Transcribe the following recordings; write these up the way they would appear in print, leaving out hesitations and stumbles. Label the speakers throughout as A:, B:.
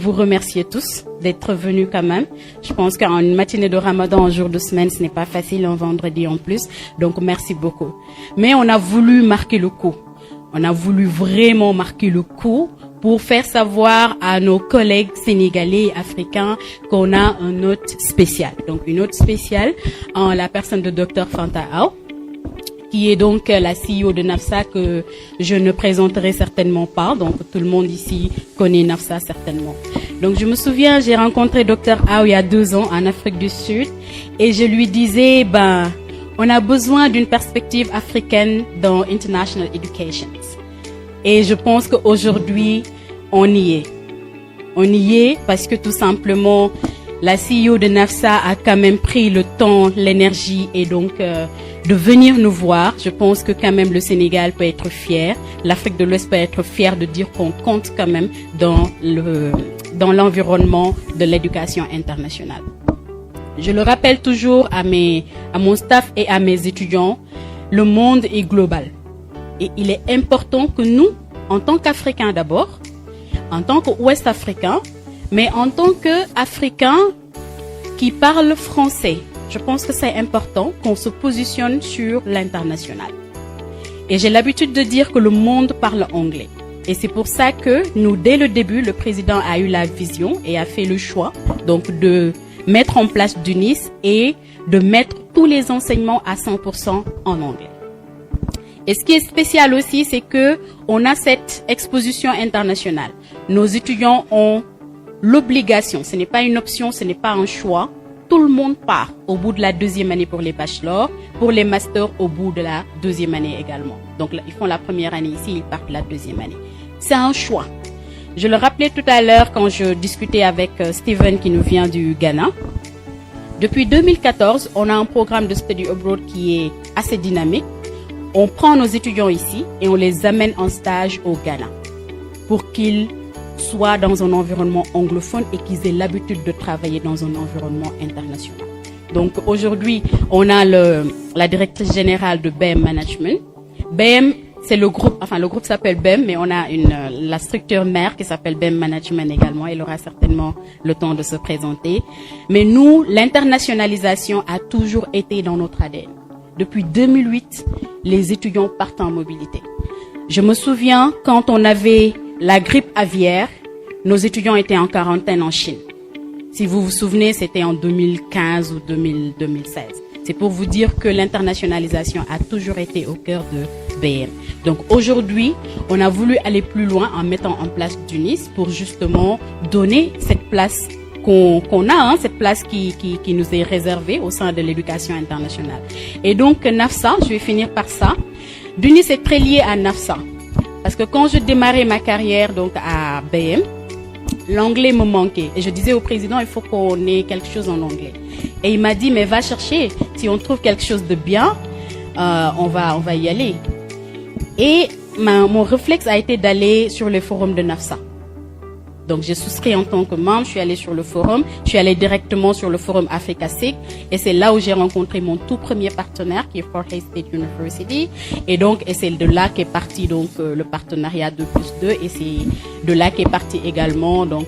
A: vous remercier tous d'être venus quand même. Je pense qu'une matinée de Ramadan, un jour de semaine, ce n'est pas facile, un vendredi en plus. Donc, merci beaucoup. Mais on a voulu marquer le coup. On a voulu vraiment marquer le coup pour faire savoir à nos collègues sénégalais et africains qu'on a un hôte spécial. Donc, une hôte spéciale en la personne de Dr Fanta Aw, qui est donc la CEO de NAFSA, que je ne présenterai certainement pas. Donc, tout le monde ici connaît NAFSA certainement. Donc, je me souviens, j'ai rencontré Dr Aw il y a 2 ans en Afrique du Sud et je lui disais, on a besoin d'une perspective africaine dans International Education. Et je pense qu'aujourd'hui, on y est. On y est parce que tout simplement, la CEO de NAFSA a quand même pris le temps, l'énergie et donc de venir nous voir. Je pense que quand même le Sénégal peut être fier, l'Afrique de l'Ouest peut être fière de dire qu'on compte quand même dans l'environnement de l'éducation internationale. Je le rappelle toujours à mon staff et à mes étudiants, le monde est global. Et il est important que nous, en tant qu'Africains d'abord, en tant qu'Ouest africains, mais en tant qu'Africains qui parlent français, je pense que c'est important qu'on se positionne sur l'international. Et j'ai l'habitude de dire que le monde parle anglais. Et c'est pour ça que nous, dès le début, le président a eu la vision et a fait le choix donc de mettre en place DUNIS et de mettre tous les enseignements à 100% en anglais. Et ce qui est spécial aussi, c'est que on a cette exposition internationale. Nos étudiants ont l'obligation, ce n'est pas une option, ce n'est pas un choix. Tout le monde part au bout de la 2e année pour les bachelors, pour les masters au bout de la 2e année également. Donc ils font la première année ici, ils partent la 2e année. C'est un choix. Je le rappelais tout à l'heure quand je discutais avec Steven qui nous vient du Ghana. Depuis 2014, on a un programme de study abroad qui est assez dynamique. On prend nos étudiants ici et on les amène en stage au Ghana pour qu'ils soient dans un environnement anglophone et qu'ils aient l'habitude de travailler dans un environnement international. Donc aujourd'hui, on a la directrice générale de BEM Management. BEM, c'est le groupe s'appelle BEM, mais on a la structure mère qui s'appelle BEM Management également. Elle aura certainement le temps de se présenter. Mais nous, l'internationalisation a toujours été dans notre ADN. Depuis 2008, les étudiants partent en mobilité. Je me souviens quand on avait la grippe aviaire, nos étudiants étaient en quarantaine en Chine. Si vous vous souvenez, c'était en 2015 ou 2016. C'est pour vous dire que l'internationalisation a toujours été au cœur de BM. Donc aujourd'hui, on a voulu aller plus loin en mettant en place DUNIS pour justement donner cette place qu'on a, cette place qui nous est réservée au sein de l'éducation internationale. Et donc NAFSA, je vais finir par ça. DUNIS est très lié à NAFSA. Parce que quand je démarrais ma carrière donc à BM, l'anglais me manquait. Et je disais au président, il faut qu'on ait quelque chose en anglais. Et il m'a dit, mais va chercher. Si on trouve quelque chose de bien, on va y aller. Et mon réflexe a été d'aller sur le forum de NAFSA. Donc, j'ai souscrit en tant que membre, je suis allée sur le forum, je suis allée directement sur le forum Africa SIG, et c'est là où j'ai rencontré mon tout premier partenaire, qui est Fort Hays State University, et c'est de là qu'est parti donc le partenariat 2+2, et c'est de là qu'est parti également donc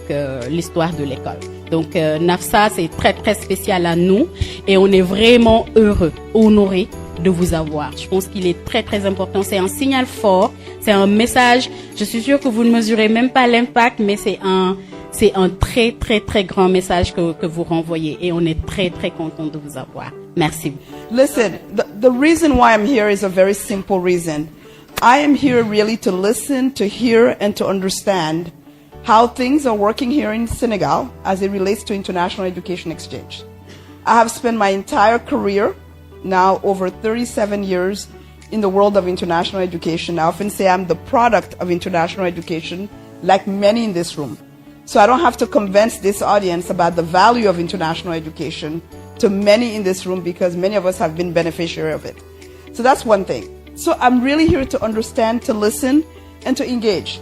A: l'histoire de l'école. Donc, NAFSA, c'est très très spécial à nous, et on est vraiment heureux, honorés de vous avoir. Je pense qu'il est très très important. C'est un signal fort, c'est un message. Je suis sûre que vous ne mesurez même pas l'impact, mais c'est un très très très grand message que vous renvoyez, et on est très très content de vous avoir. Merci.
B: Listen, the reason why I'm here is a very simple reason. I am here really to listen, to hear, and to understand how things are working here in Senegal as it relates to international education exchange. I have spent my entire career, now over 37 years, in the world of international education. I often say I'm the product of international education, like many in this room. So I don't have to convince this audience about the value of international education to many in this room, because many of us have been beneficiary of it. So that's one thing. So I'm really here to understand, to listen, and to engage.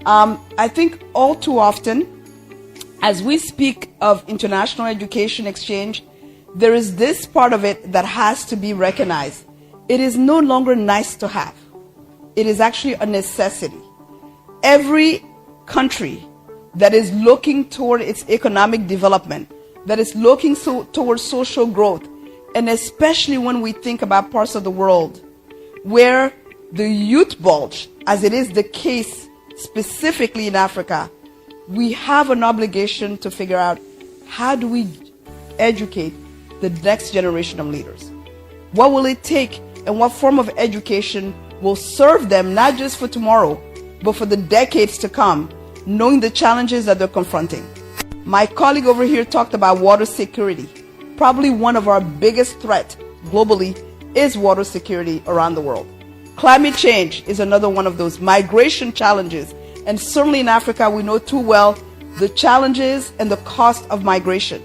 B: I think all too often, as we speak of international education exchange, there is this part of it that has to be recognized. It is no longer nice to have. It is actually a necessity. Every country that is looking toward its economic development, that is looking towards social growth, and especially when we think about parts of the world where the youth bulge, as it is the case specifically in Africa, we have an obligation to figure out how do we educate the next generation of leaders. What will it take and what form of education will serve them not just for tomorrow, but for the decades to come, knowing the challenges that they're confronting. My colleague over here talked about water security. Probably one of our biggest threats globally is water security around the world. Climate change is another one of those migration challenges. And certainly in Africa, we know too well the challenges and the cost of migration,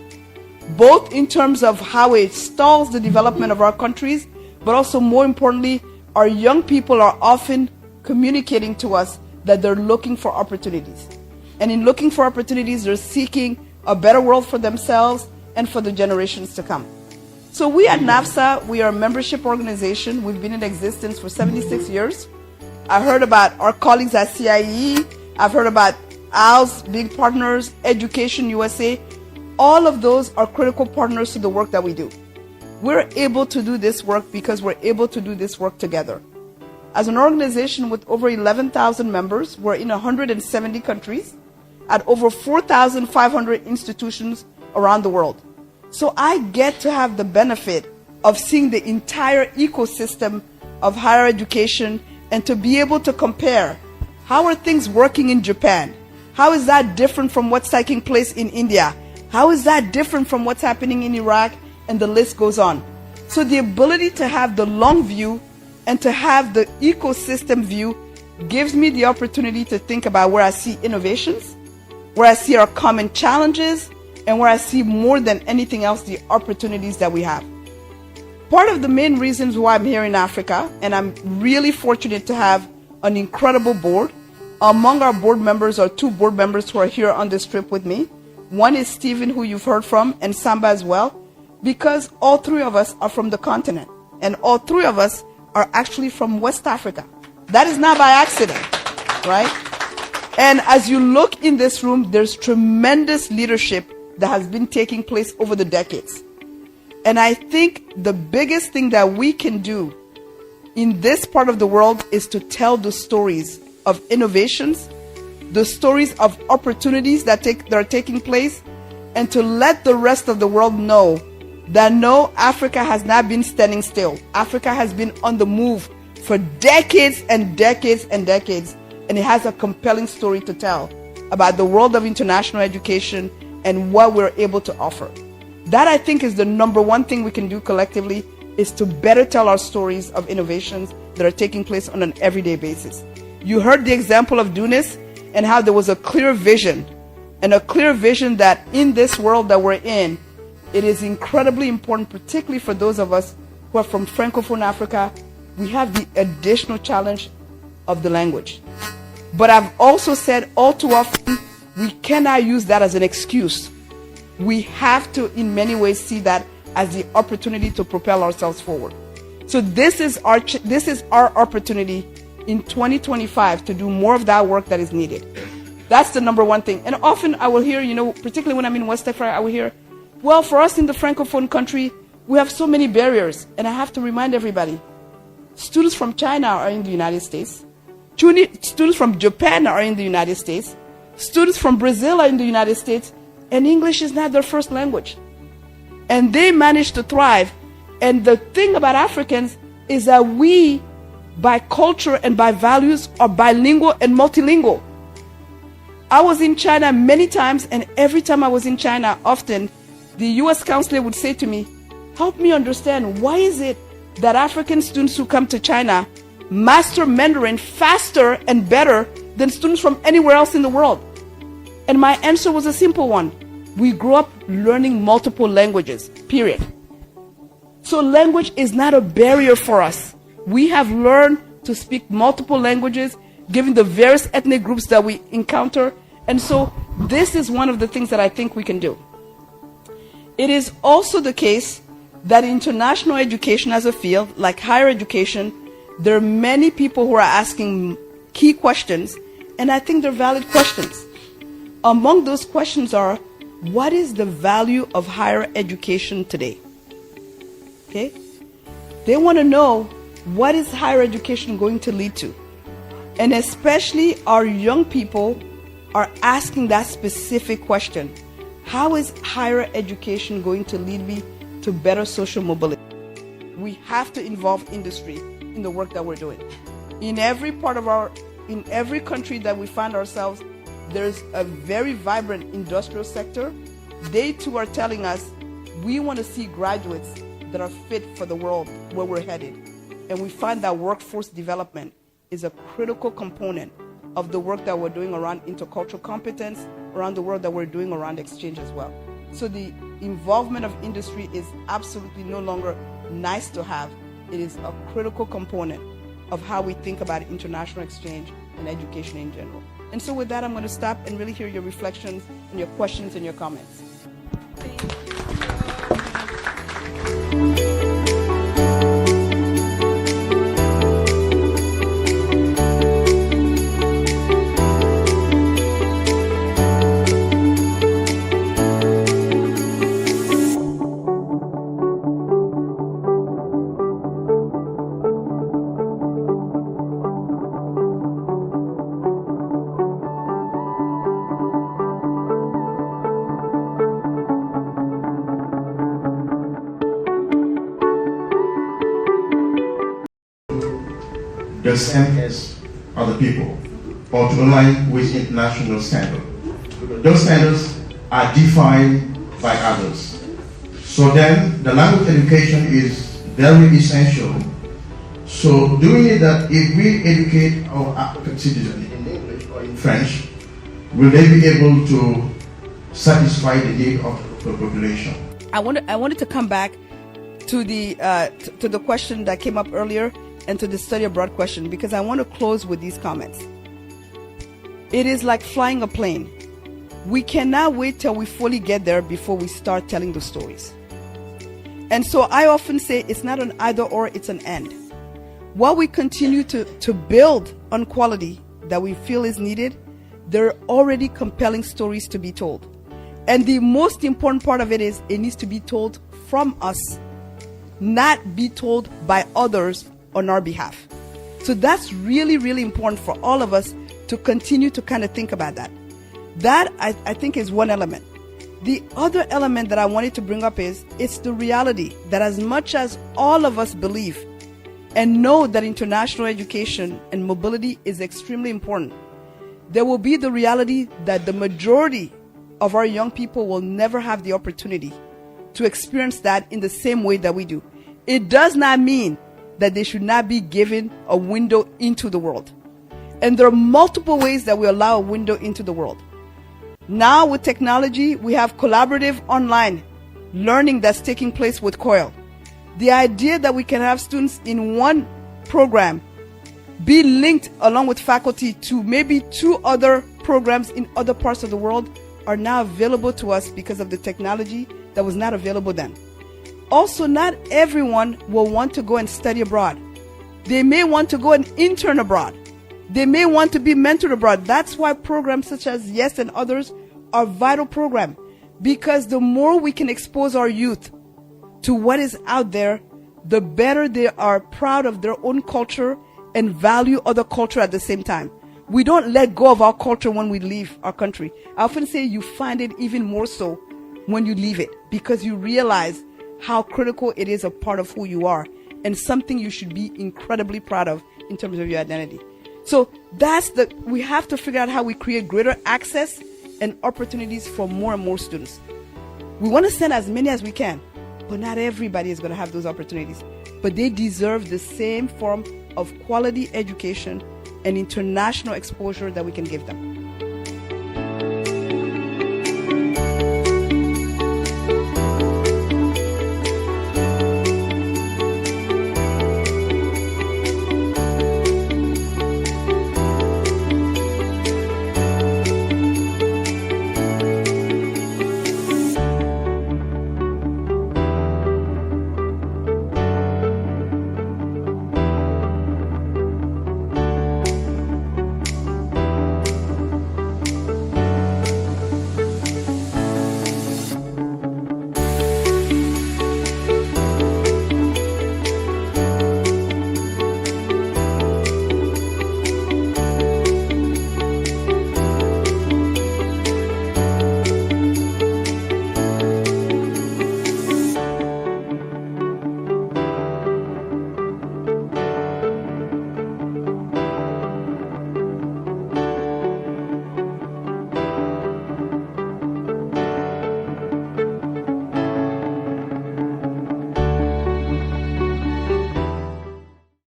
B: both in terms of how it stalls the development of our countries, but also more importantly, our young people are often communicating to us that they're looking for opportunities. And in looking for opportunities, they're seeking a better world for themselves and for the generations to come. So we at NAFSA, we are a membership organization. We've been in existence for 76 years. I heard about our colleagues at CIE. I've heard about AL's big partners, Education USA. All of those are critical partners to the work that we do. We're able to do this work because we're able to do this work together. As an organization with over 11,000 members, we're in 170 countries at over 4,500 institutions around the world. So I get to have the benefit of seeing the entire ecosystem of higher education and to be able to compare how are things working in Japan? How is that different from what's taking place in India? How is that different from what's happening in Iraq? And the list goes on. So the ability to have the long view and to have the ecosystem view gives me the opportunity to think about where I see innovations, where I see our common challenges, and where I see more than anything else the opportunities that we have. Part of the main reasons why I'm here in Africa, and I'm really fortunate to have an incredible board. Among our board members are two board members who are here on this trip with me. One is Stephen, who you've heard from, and Samba as well, because all three of us are from the continent, and all three of us are actually from West Africa. That is not by accident, right? And as you look in this room, there's tremendous leadership that has been taking place over the decades. And I think the biggest thing that we can do in this part of the world is to tell the stories of innovations, the stories of opportunities that are taking place, and to let the rest of the world know that no, Africa has not been standing still. Africa has been on the move for decades and decades and decades, and it has a compelling story to tell about the world of international education and what we're able to offer. That, I think, is the number one thing we can do collectively, is to better tell our stories of innovations that are taking place on an everyday basis. You heard the example of DUNIS and how there was a clear vision, and a clear vision that in this world that we're in, it is incredibly important, particularly for those of us who are from Francophone Africa, we have the additional challenge of the language. But I've also said all too often, we cannot use that as an excuse. We have to, in many ways, see that as the opportunity to propel ourselves forward. So this is our opportunity in 2025 to do more of that work that is needed. That's the number one thing. And often I will hear, particularly when I'm in West Africa, I will hear, well, for us in the Francophone country, we have so many barriers. And I have to remind everybody, students from China are in the United States. Students from Japan are in the United States. Students from Brazil are in the United States. And English is not their first language. And they manage to thrive. And the thing about Africans is that we, by culture and by values, are bilingual and multilingual. I was in China many times, and every time I was in China, often the US counselor would say to me, help me understand, why is it that African students who come to China master Mandarin faster and better than students from anywhere else in the world? And my answer was a simple one. We grew up learning multiple languages, period. So language is not a barrier for us. We have learned to speak multiple languages, given the various ethnic groups that we encounter. And so this is one of the things that I think we can do. It is also the case that international education as a field, like higher education, there are many people who are asking key questions, and I think they're valid questions. Among those questions are, what is the value of higher education today? Okay? They want to know, what is higher education going to lead to? And especially our young people are asking that specific question. How is higher education going to lead me to better social mobility? We have to involve industry in the work that we're doing. In every country that we find ourselves, there's a very vibrant industrial sector. They too are telling us, we want to see graduates that are fit for the world where we're headed. And we find that workforce development is a critical component of the work that we're doing around intercultural competence, around the work that we're doing around exchange as well. So the involvement of industry is absolutely no longer nice to have. It is a critical component of how we think about international exchange and education in general. And so with that, I'm going to stop and really hear your reflections and your questions and your comments.
C: The same as other people, or to align with international standards. Those standards are defined by others. So then, the language education is very essential. So doing it that if we educate our African citizens in English or in French, will they be able to satisfy the need of the population?
B: I wanted to come back to the question that came up earlier, and to the study abroad question, because I want to close with these comments. It is like flying a plane. We cannot wait till we fully get there before we start telling the stories. And so I often say it's not an either or, it's an and. While we continue to build on quality that we feel is needed, there are already compelling stories to be told. And the most important part of it is it needs to be told from us, not be told by others on our behalf. So that's really, really important for all of us to continue to kind of think about that. That I think is one element. The other element that I wanted to bring up is, it's the reality that as much as all of us believe and know that international education and mobility is extremely important, there will be the reality that the majority of our young people will never have the opportunity to experience that in the same way that we do. It does not mean that they should not be given a window into the world. And there are multiple ways that we allow a window into the world. Now with technology, we have collaborative online learning that's taking place with COIL. The idea that we can have students in one program be linked along with faculty to maybe 2 other programs in other parts of the world are now available to us because of the technology that was not available then. Also, not everyone will want to go and study abroad. They may want to go and intern abroad. They may want to be mentored abroad. That's why programs such as YES and others are vital programs, because the more we can expose our youth to what is out there, the better they are proud of their own culture and value other culture at the same time. We don't let go of our culture when we leave our country. I often say you find it even more so when you leave it, because you realize how critical it is a part of who you are and something you should be incredibly proud of in terms of your identity. So we have to figure out how we create greater access and opportunities for more and more students. We want to send as many as we can, but not everybody is going to have those opportunities. But they deserve the same form of quality education and international exposure that we can give them.